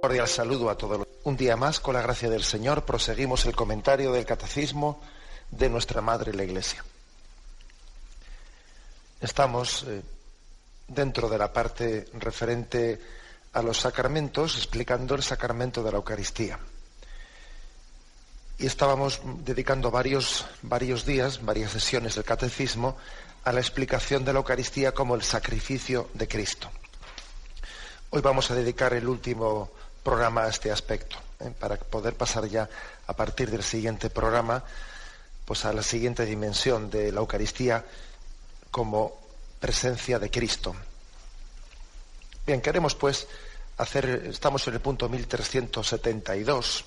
Cordial saludo a todos. Un día más, con la gracia del Señor, proseguimos el comentario del Catecismo de nuestra Madre la Iglesia. Estamos dentro de la parte referente a los sacramentos, explicando el sacramento de la Eucaristía. Y estábamos dedicando varios días, varias sesiones del Catecismo, a la explicación de la Eucaristía como el sacrificio de Cristo. Hoy vamos a dedicar el último programa a este aspecto, para poder pasar ya a partir del siguiente programa pues a la siguiente dimensión de la Eucaristía como presencia de Cristo. Bien, queremos pues estamos en el punto 1372,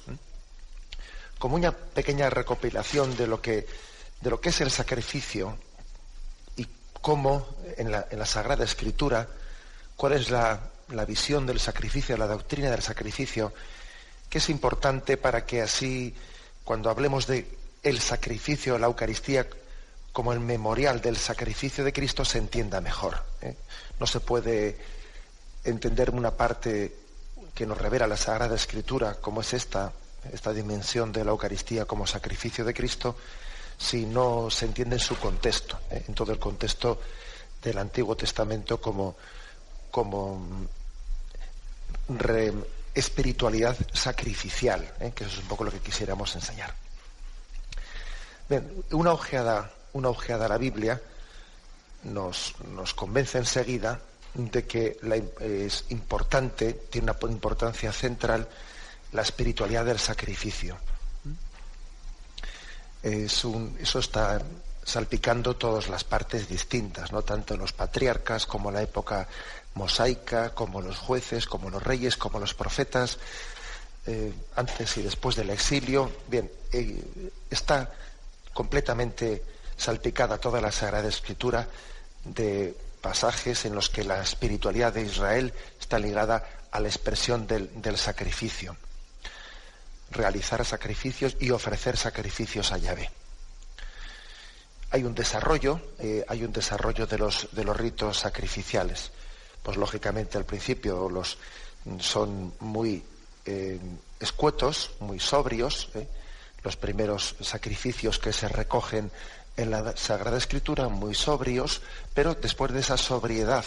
como una pequeña recopilación de lo que es el sacrificio y cómo en la Sagrada Escritura, cuál es la visión del sacrificio, la doctrina del sacrificio, que es importante para que así, cuando hablemos de el sacrificio, la Eucaristía, como el memorial del sacrificio de Cristo, se entienda mejor. No se puede entender una parte que nos revela la Sagrada Escritura, como es esta dimensión de la Eucaristía como sacrificio de Cristo, si no se entiende en su contexto, en todo el contexto del Antiguo Testamento como espiritualidad sacrificial, que eso es un poco lo que quisiéramos enseñar. Bien, una ojeada a la Biblia nos convence enseguida de que es importante, tiene una importancia central, la espiritualidad del sacrificio. Eso está salpicando todas las partes distintas, ¿no? Tanto los patriarcas como la época mosaica, como los jueces, como los reyes, como los profetas, antes y después del exilio. Bien, está completamente salpicada toda la Sagrada Escritura de pasajes en los que la espiritualidad de Israel está ligada a la expresión del sacrificio, realizar sacrificios y ofrecer sacrificios a Yahvé. Hay un desarrollo de los ritos sacrificiales. Pues lógicamente al principio son muy escuetos, muy sobrios, los primeros sacrificios que se recogen en la Sagrada Escritura, muy sobrios, pero después de esa sobriedad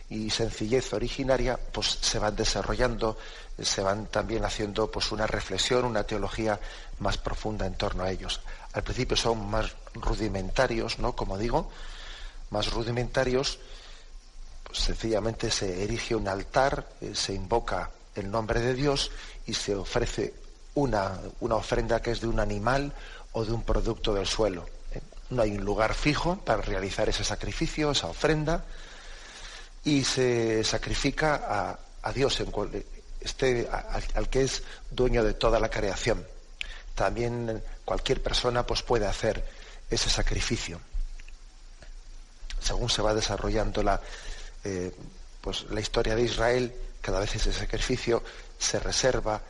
y sencillez originaria, pues se van desarrollando, se van también haciendo pues una reflexión, una teología más profunda en torno a ellos. Al principio son más rudimentarios, ¿no? Como digo, más rudimentarios. Pues sencillamente se erige un altar, se invoca el nombre de Dios y se ofrece una ofrenda que es de un animal o de un producto del suelo. No hay un lugar fijo para realizar ese sacrificio, esa ofrenda, y se sacrifica a Dios, al que es dueño de toda la creación. También cualquier persona pues puede hacer ese sacrificio. Según se va desarrollando la historia de Israel, cada vez ese sacrificio se reserva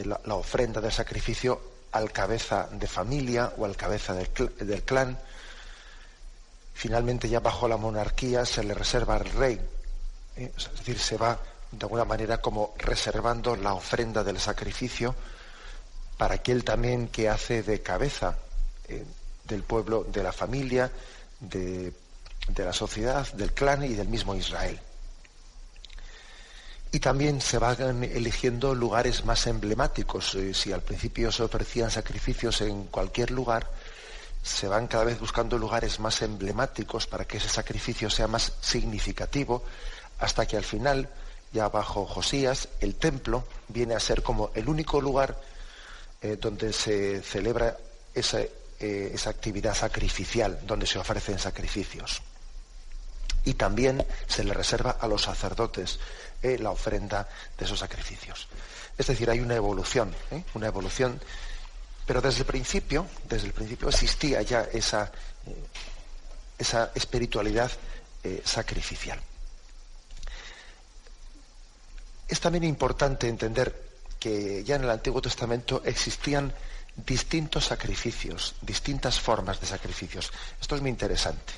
la ofrenda del sacrificio al cabeza de familia o al cabeza del clan. Finalmente, ya bajo la monarquía, se le reserva al rey. Es decir, se va de alguna manera como reservando la ofrenda del sacrificio para aquel también que hace de cabeza del pueblo, de la familia, de la sociedad, del clan y del mismo Israel. Y también se van eligiendo lugares más emblemáticos. Si al principio se ofrecían sacrificios en cualquier lugar, se van cada vez buscando lugares más emblemáticos para que ese sacrificio sea más significativo, hasta que al final, ya bajo Josías, el templo viene a ser como el único lugar donde se celebra esa actividad sacrificial, donde se ofrecen sacrificios. Y también se le reserva a los sacerdotes la ofrenda de esos sacrificios. Es decir, hay una evolución, pero desde el principio existía ya esa espiritualidad sacrificial. Es también importante entender que ya en el Antiguo Testamento existían distintos sacrificios, distintas formas de sacrificios. Esto es muy interesante.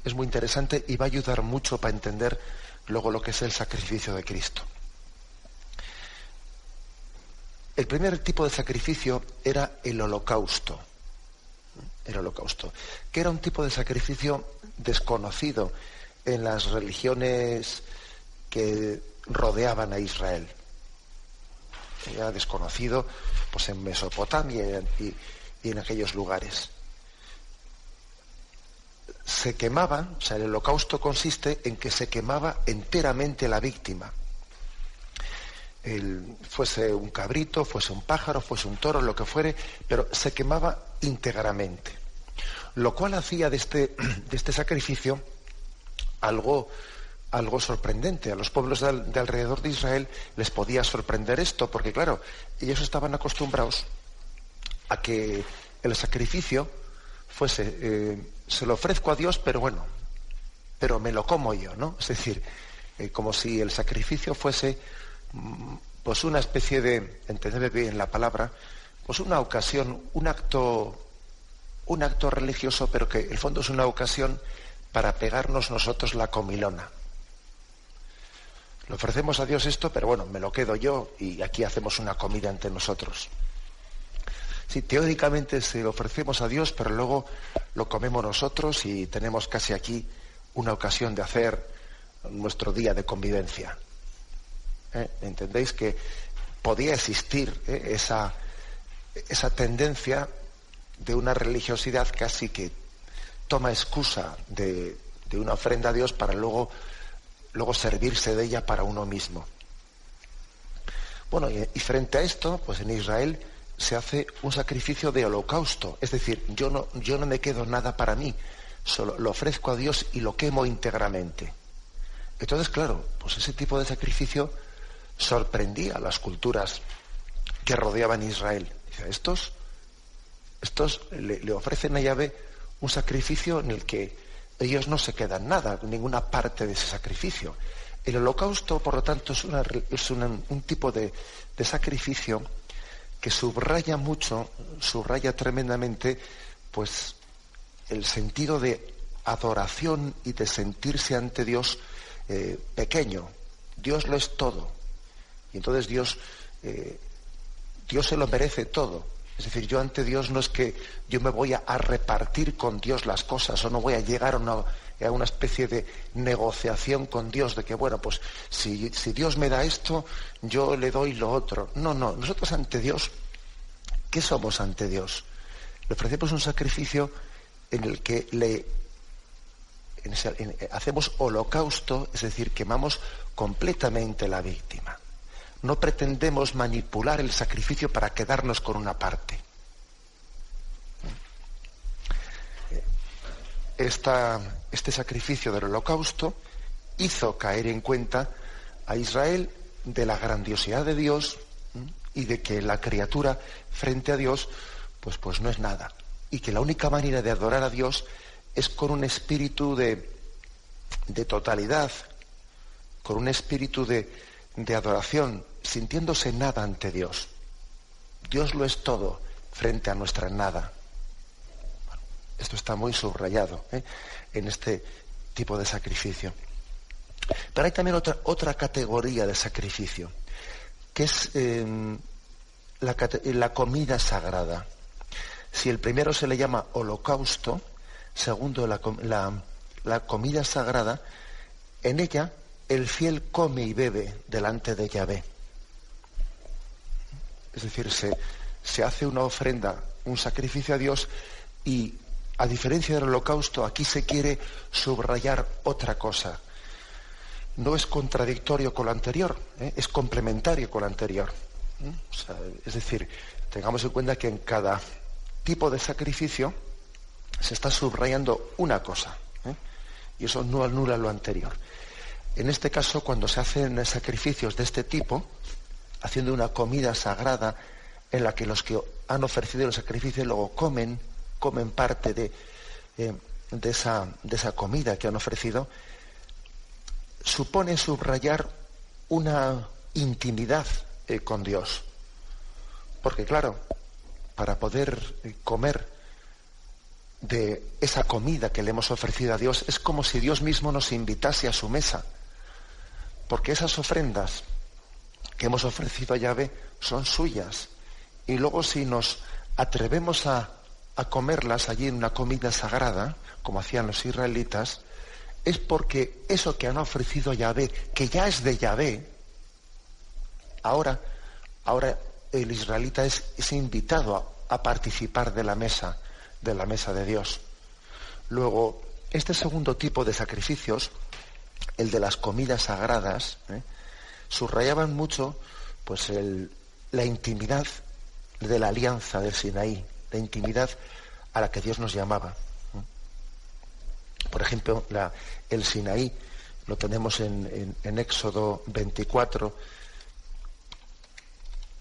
Es muy interesante y va a ayudar mucho para entender luego lo que es el sacrificio de Cristo. El primer tipo de sacrificio era el holocausto. El holocausto, que era un tipo de sacrificio desconocido en las religiones que rodeaban a Israel. Era desconocido pues en Mesopotamia y en aquellos lugares. Se quemaba, o sea, el holocausto consiste en que se quemaba enteramente la víctima. Fuese un cabrito, fuese un pájaro, fuese un toro, lo que fuere, pero se quemaba íntegramente. Lo cual hacía de este sacrificio algo sorprendente. A los pueblos de alrededor de Israel les podía sorprender esto, porque claro, ellos estaban acostumbrados a que el sacrificio fuese, se lo ofrezco a Dios, pero bueno, pero me lo como yo, ¿no? Es decir, como si el sacrificio fuese pues una especie de, entendedme bien la palabra, pues una ocasión, un acto religioso, pero que en el fondo es una ocasión para pegarnos nosotros la comilona. Le ofrecemos a Dios esto, pero bueno, me lo quedo yo y aquí hacemos una comida entre nosotros. Sí, teóricamente se lo ofrecemos a Dios, pero luego lo comemos nosotros y tenemos casi aquí una ocasión de hacer nuestro día de convivencia. ¿Entendéis que podía existir esa tendencia de una religiosidad casi que toma excusa de una ofrenda a Dios para luego servirse de ella para uno mismo? Bueno, y frente a esto, pues en Israel se hace un sacrificio de holocausto, es decir, yo no me quedo nada para mí, solo lo ofrezco a Dios y lo quemo íntegramente. Entonces, claro, pues ese tipo de sacrificio sorprendía a las culturas que rodeaban Israel. Dice, estos le ofrecen a Yahvé un sacrificio en el que ellos no se quedan nada, ninguna parte de ese sacrificio. El holocausto, por lo tanto, es un tipo de sacrificio que subraya tremendamente, pues, el sentido de adoración y de sentirse ante Dios pequeño. Dios lo es todo. Y entonces Dios se lo merece todo. Es decir, yo ante Dios no es que yo me voy a repartir con Dios las cosas, o no voy a llegar a una especie de negociación con Dios, de que, bueno, pues si Dios me da esto, yo le doy lo otro. No, nosotros ante Dios, ¿qué somos ante Dios? Le ofrecemos un sacrificio en el que hacemos holocausto, es decir, quemamos completamente la víctima. No pretendemos manipular el sacrificio para quedarnos con una parte. Este sacrificio del holocausto hizo caer en cuenta a Israel de la grandiosidad de Dios y de que la criatura frente a Dios pues no es nada. Y que la única manera de adorar a Dios es con un espíritu de totalidad, con un espíritu de adoración, sintiéndose nada ante Dios. Dios lo es todo frente a nuestra nada. Bueno, esto está muy subrayado en este tipo de sacrificio. Pero hay también otra categoría de sacrificio, que es la comida sagrada. Si el primero se le llama holocausto, segundo la comida sagrada, en ella el fiel come y bebe delante de Yahvé. Es decir, se hace una ofrenda, un sacrificio a Dios, y a diferencia del holocausto, aquí se quiere subrayar otra cosa. No es contradictorio con lo anterior, es complementario con lo anterior. O sea, es decir, tengamos en cuenta que en cada tipo de sacrificio se está subrayando una cosa, y eso no anula lo anterior. En este caso, cuando se hacen sacrificios de este tipo, haciendo una comida sagrada en la que los que han ofrecido el sacrificio luego comen parte de esa comida que han ofrecido, supone subrayar una intimidad con Dios. Porque claro, para poder comer de esa comida que le hemos ofrecido a Dios, es como si Dios mismo nos invitase a su mesa. Porque esas ofrendas que hemos ofrecido a Yahvé son suyas. y luego si nos atrevemos a comerlas allí en una comida sagrada, como hacían los israelitas, es porque eso que han ofrecido a Yahvé, que ya es de Yahvé, ahora el israelita es invitado a participar de la mesa de Dios. Luego, este segundo tipo de sacrificios, el de las comidas sagradas, subrayaban mucho pues la intimidad de la alianza del Sinaí, la intimidad a la que Dios nos llamaba. Por ejemplo, el Sinaí, lo tenemos en Éxodo 24,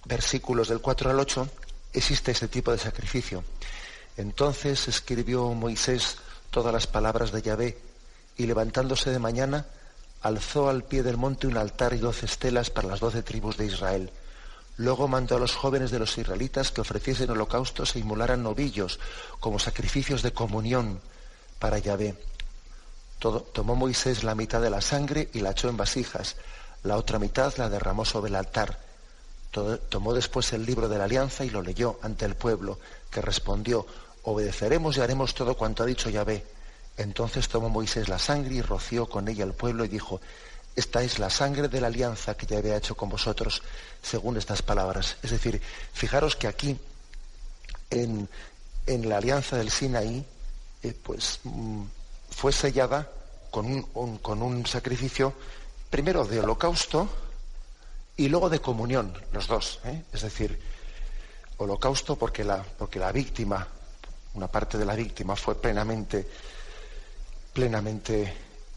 versículos del 4 al 8, existe ese tipo de sacrificio. Entonces escribió Moisés todas las palabras de Yahvé, y levantándose de mañana, alzó al pie del monte un altar y 12 estelas para las 12 tribus de Israel. Luego mandó a los jóvenes de los israelitas que ofreciesen holocaustos e inmolaran novillos como sacrificios de comunión para Yahvé. Tomó Moisés la mitad de la sangre y la echó en vasijas, la otra mitad la derramó sobre el altar. Tomó después el libro de la alianza y lo leyó ante el pueblo, que respondió: obedeceremos y haremos todo cuanto ha dicho Yahvé. Entonces tomó Moisés la sangre y roció con ella al pueblo y dijo: esta es la sangre de la alianza que Yahvé ha hecho con vosotros, según estas palabras. Es decir, fijaros que aquí, en la alianza del Sinaí, fue sellada con un sacrificio, primero de holocausto y luego de comunión, los dos. Es decir, holocausto porque la víctima, una parte de la víctima fue plenamente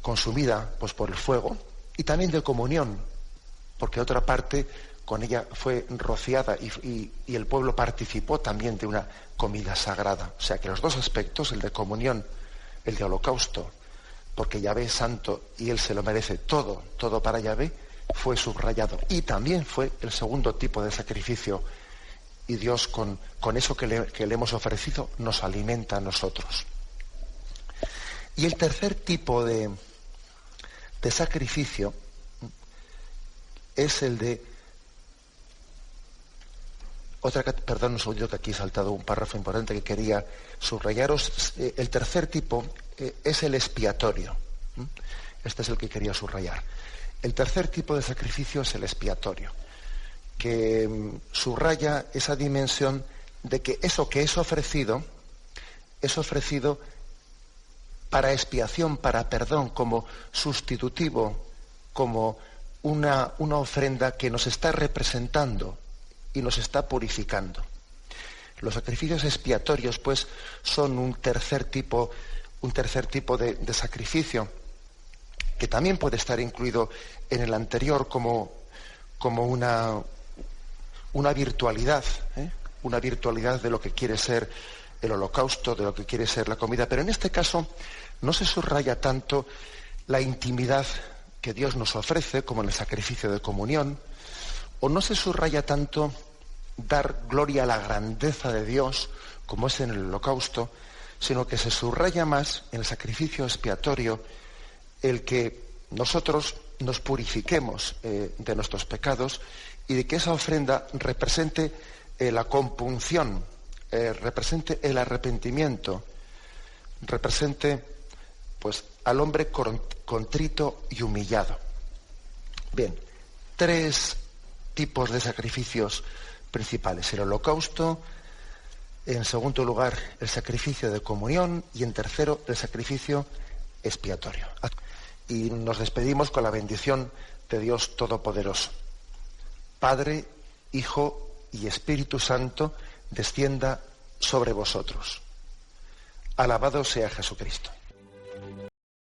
consumida pues por el fuego, y también de comunión, porque otra parte con ella fue rociada y el pueblo participó también de una comida sagrada. O sea que los dos aspectos, el de comunión, el de holocausto, porque Yahvé es santo y él se lo merece todo para Yahvé, fue subrayado. Y también fue el segundo tipo de sacrificio, y Dios con eso que le hemos ofrecido nos alimenta a nosotros. Y el tercer tipo de sacrificio es el de perdón un segundito, que aquí he saltado un párrafo importante que quería subrayaros. El tercer tipo es el expiatorio. Este es el que quería subrayar. El tercer tipo de sacrificio es el expiatorio, que subraya esa dimensión de que eso que es ofrecido para expiación, para perdón, como sustitutivo, como una ofrenda que nos está representando y nos está purificando. Los sacrificios expiatorios, pues, son un tercer tipo de sacrificio, que también puede estar incluido en el anterior como una virtualidad, una virtualidad de lo que quiere ser el holocausto, de lo que quiere ser la comida. Pero en este caso no se subraya tanto la intimidad que Dios nos ofrece, como en el sacrificio de comunión, o no se subraya tanto dar gloria a la grandeza de Dios, como es en el holocausto, sino que se subraya más en el sacrificio expiatorio el que nosotros nos purifiquemos de nuestros pecados, y de que esa ofrenda represente la compunción, represente el arrepentimiento, represente pues al hombre contrito y humillado. Bien, 3 tipos de sacrificios principales: el holocausto, en segundo lugar el sacrificio de comunión, y en tercero el sacrificio expiatorio. Y nos despedimos con la bendición de Dios Todopoderoso. Padre, Hijo y Espíritu Santo, descienda sobre vosotros. Alabado sea Jesucristo.